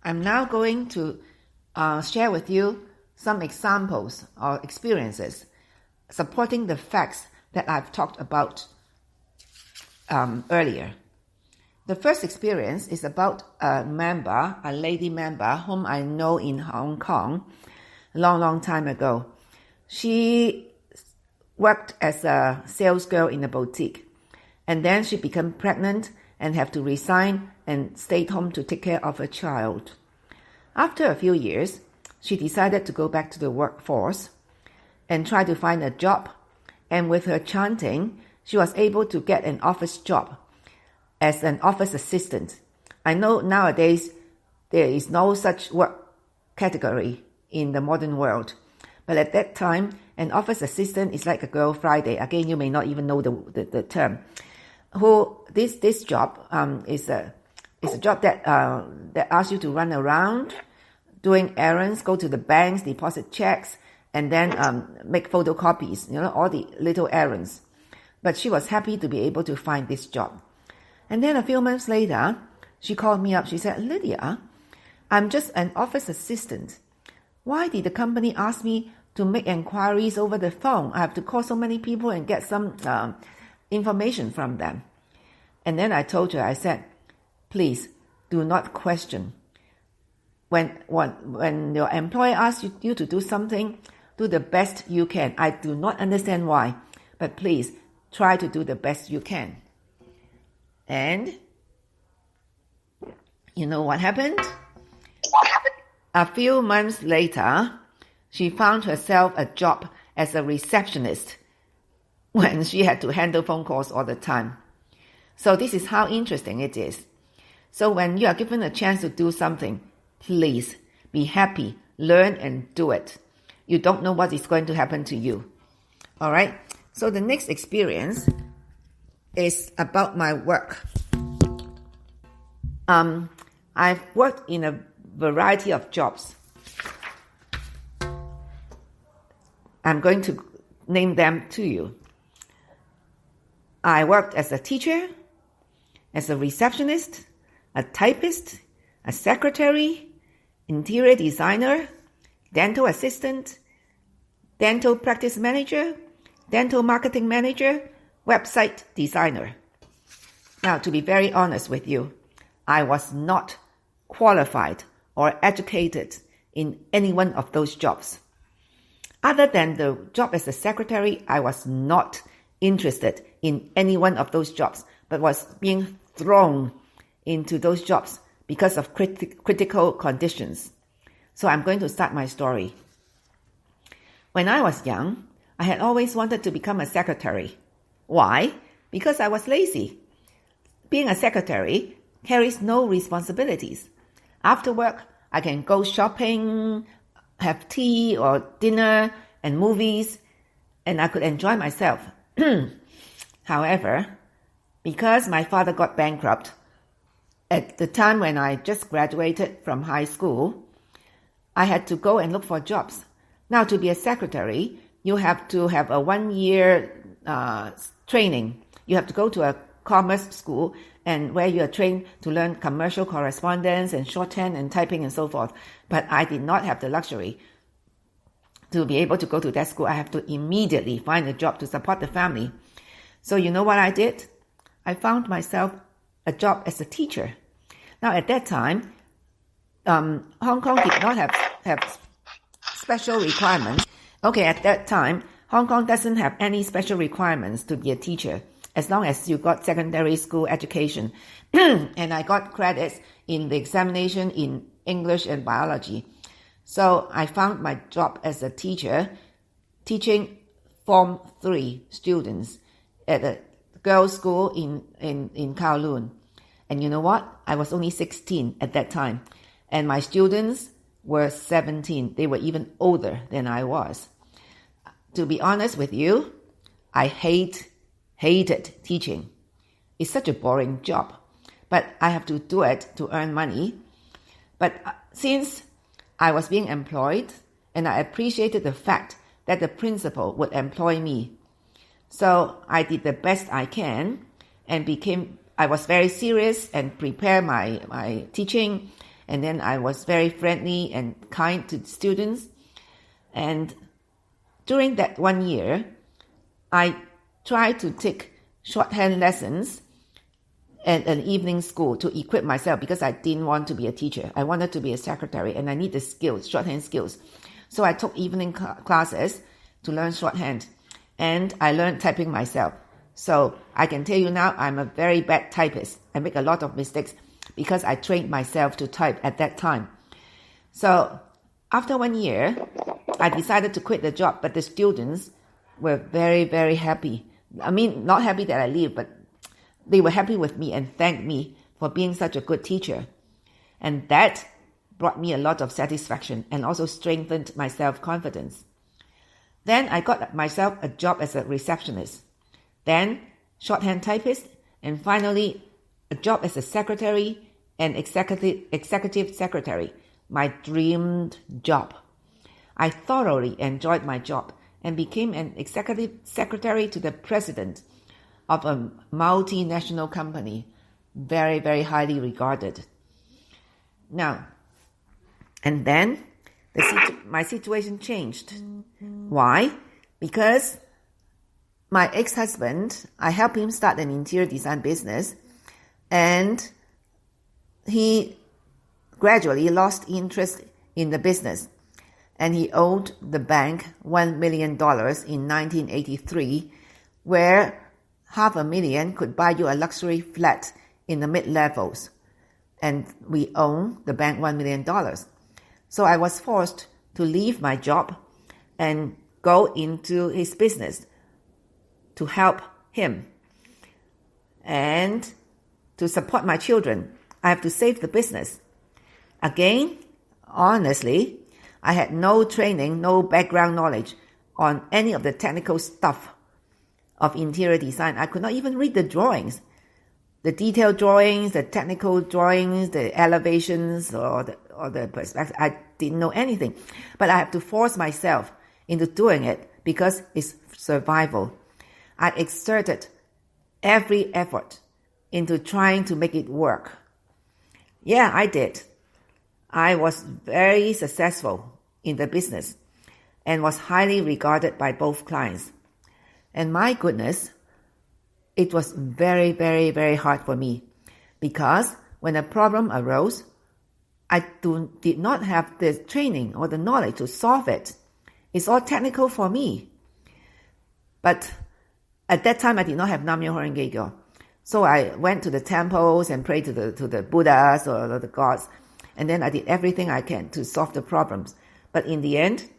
I'm now going to share with you some examples or experiences supporting the facts that I've talked about earlier. The first experience is about a lady member whom I know in Hong Kong a long time ago. She worked as a sales girl in a boutique, and then she became pregnant and had to resign and stayed home to take care of a child. After a few years, she decided to go back to the workforce and try to find a job, and with her chanting, she was able to get an office job as an office assistant. I know nowadays there is no such work category in the modern world, but at that time, an office assistant is like a Girl Friday. Again, you may not even know the term. This job is a job that asks you to run around doing errands, go to the banks, deposit checks, and then make photocopies, all the little errands. But she was happy to be able to find this job. And then a few months later, she called me up. She said, "Lydia, I'm just an office assistant. Why did the company ask me to make inquiries over the phone? I have to call so many people and get some information from them." And then I told her, I said, "Please do not question. When your employer asks you to do something, do the best you can. I do not understand why, but please try to do the best you can." And you know what happened? A few months later, she found herself a job as a receptionist when she had to handle phone calls all the time. So this is how interesting it is. So when you are given a chance to do something, please be happy, learn and do it. You don't know what is going to happen to you. All right? So the next experience is about my work. I've worked in a variety of jobs. I'm going to name them to you. I worked as a teacher, as a receptionist, a typist, a secretary, interior designer, dental assistant, dental practice manager, dental marketing manager, website designer. Now, to be very honest with you, I was not qualified or educated in any one of those jobs. Other than the job as a secretary, I was not interested in any one of those jobs, but was being thrown into those jobs because of critical conditions. So I'm going to start my story. When I was young, I had always wanted to become a secretary. Why? Because I was lazy. Being a secretary carries no responsibilities. After work, I can go shopping, have tea or dinner and movies, and I could enjoy myself. However, because my father got bankrupt at the time when I just graduated from high school, I had to go and look for jobs. Now, to be a secretary, you have to have a 1-year training. You have to go to a commerce school and where you are trained to learn commercial correspondence and shorthand and typing and so forth. But I did not have the luxury to be able to go to that school. I have to immediately find a job to support the family. So you know what I did? I found myself a job as a teacher. Now at that time, Hong Kong did not have special requirements. Okay, at that time, Hong Kong doesn't have any special requirements to be a teacher, as long as you got secondary school education. And I got credits in the examination in English and biology. So I found my job as a teacher, teaching Form 3 students at a girls' school in Kowloon. And you know what? I was only 16 at that time. And my students were 17. They were even older than I was. To be honest with you, I hated teaching. It's such a boring job. But I have to do it to earn money. But since I was being employed, and I appreciated the fact that the principal would employ me, so I did the best I can and I was very serious and prepared my teaching And then I was very friendly and kind to students. And during that 1 year, I tried to take shorthand lessons at an evening school to equip myself because I didn't want to be a teacher. I wanted to be a secretary and I need the skills, shorthand skills. So I took evening classes to learn shorthand and I learned typing myself. So I can tell you now, I'm a very bad typist. I make a lot of mistakes because I trained myself to type at that time. So after 1 year, I decided to quit the job, but the students were very, very happy. I mean, not happy that I leave, but they were happy with me and thanked me for being such a good teacher. And that brought me a lot of satisfaction and also strengthened my self-confidence. Then I got myself a job as a receptionist, then shorthand typist, and finally a job as a secretary and executive secretary, my dreamed job. I thoroughly enjoyed my job and became an executive secretary to the president of a multinational company, very, very highly regarded. Now, and then my situation changed. Why? Because my ex-husband, I helped him start an interior design business, and he gradually lost interest in the business, and he owed the bank $1 million in 1983, where $500,000 could buy you a luxury flat in the mid-levels, and we owe the bank $1 million. So I was forced to leave my job and go into his business to help him. And to support my children, I have to save the business. Again, honestly, I had no training, no background knowledge on any of the technical stuff of interior design. I could not even read the drawings, the detailed drawings, the technical drawings, the elevations, or the perspective. I didn't know anything. But I have to force myself into doing it because it's survival. I exerted every effort into trying to make it work. Yeah, I did. I was very successful in the business and was highly regarded by both clients. And my goodness, it was very, very, very hard for me because when a problem arose, I did not have the training or the knowledge to solve it. It's all technical for me. But at that time, I did not have Nam-myoho Renge Kyo. So I went to the temples and prayed to the Buddhas or the gods. And then I did everything I can to solve the problems. But in the end,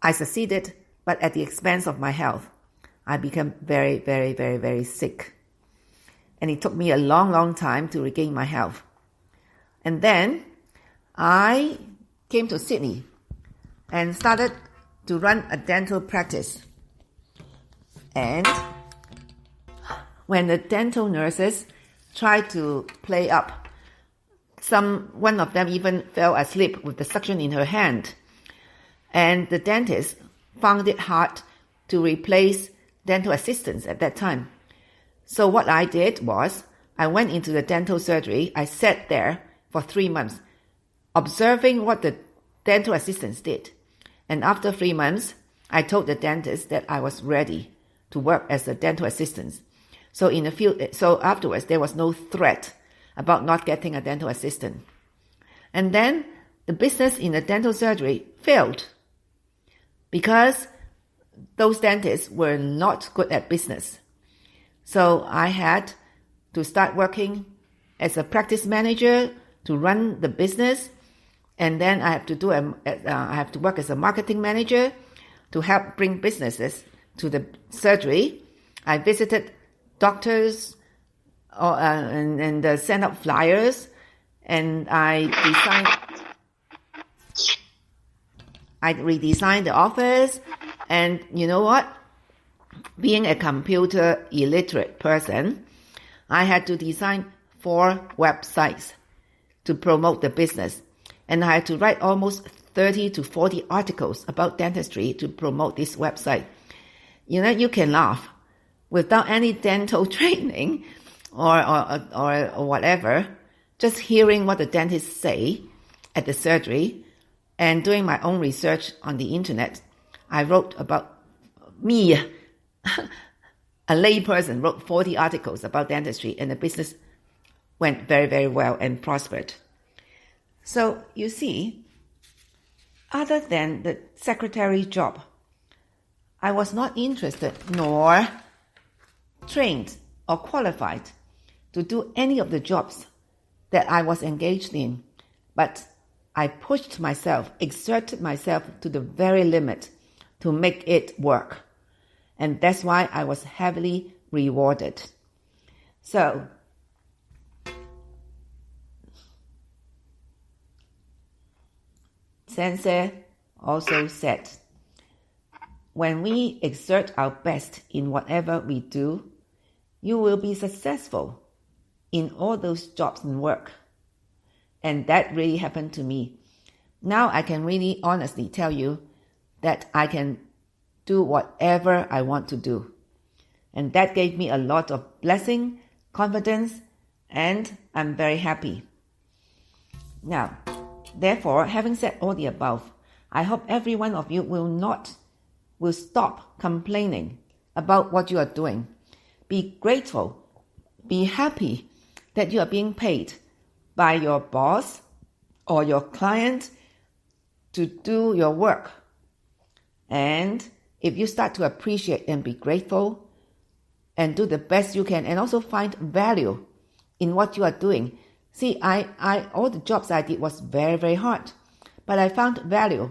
I succeeded, but at the expense of my health. I became very, very, very, very sick. And it took me a long, long time to regain my health. And then I came to Sydney and started to run a dental practice. And when the dental nurses tried to play up, one of them even fell asleep with the suction in her hand. And the dentist found it hard to replace dental assistants at that time. So what I did was, I went into the dental surgery. I sat there for 3 months, observing what the dental assistants did. And after 3 months, I told the dentist that I was ready to work as a dental assistant. So afterwards, there was no threat about not getting a dental assistant. And then the business in the dental surgery failed because those dentists were not good at business. So I had to start working as a practice manager to run the business, and then I have to work as a marketing manager to help bring businesses to the surgery. I visited doctors and sent out flyers, and I redesigned the office. And you know what? Being a computer illiterate person, I had to design 4 websites to promote the business. And I had to write almost 30 to 40 articles about dentistry to promote this website. You know, you can laugh. Without any dental training or whatever, just hearing what the dentists say at the surgery and doing my own research on the internet, I wrote about me, a layperson, wrote 40 articles about dentistry, and the business went very, very well and prospered. So you see, other than the secretary job, I was not interested nor trained or qualified to do any of the jobs that I was engaged in, but I pushed myself, exerted myself to the very limit to make it work. And that's why I was heavily rewarded. So, Sensei also said, when we exert our best in whatever we do, you will be successful in all those jobs and work. And that really happened to me. Now I can really honestly tell you that I can do whatever I want to do. And that gave me a lot of blessing, confidence, and I'm very happy. Now, therefore, having said all the above, I hope every one of you will stop complaining about what you are doing. Be grateful, be happy that you are being paid by your boss or your client to do your work. And if you start to appreciate and be grateful and do the best you can, and also find value in what you are doing. See, all the jobs I did was very, very hard, but I found value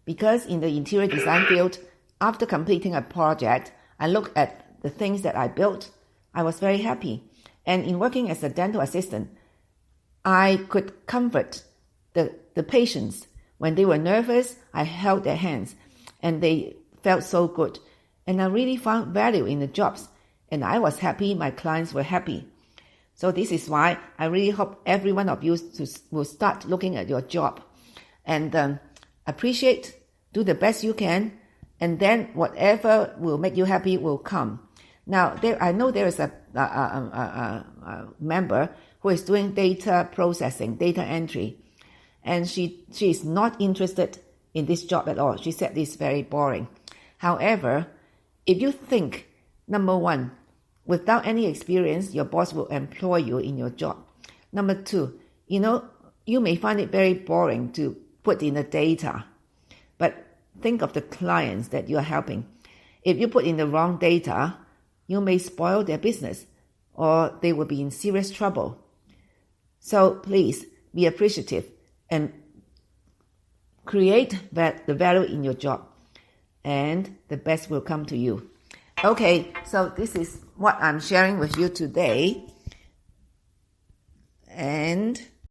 because in the interior design field, after completing a project, I looked at the things that I built. I was very happy. And in working as a dental assistant, I could comfort the patients. When they were nervous, I held their hands and they felt so good. And I really found value in the jobs. And I was happy, my clients were happy. So this is why I really hope every one of you will start looking at your job and appreciate, do the best you can, and then whatever will make you happy will come. Now, I know there is a member who is doing data processing, data entry, and she is not interested in this job at all. She said it's very boring. However, if you think, number one, without any experience, your boss will employ you in your job. Number two, you may find it very boring to put in the data, but think of the clients that you are helping. If you put in the wrong data, you may spoil their business or they will be in serious trouble. So please be appreciative and create the value in your job, and the best will come to you. Okay, so this is what I'm sharing with you today. And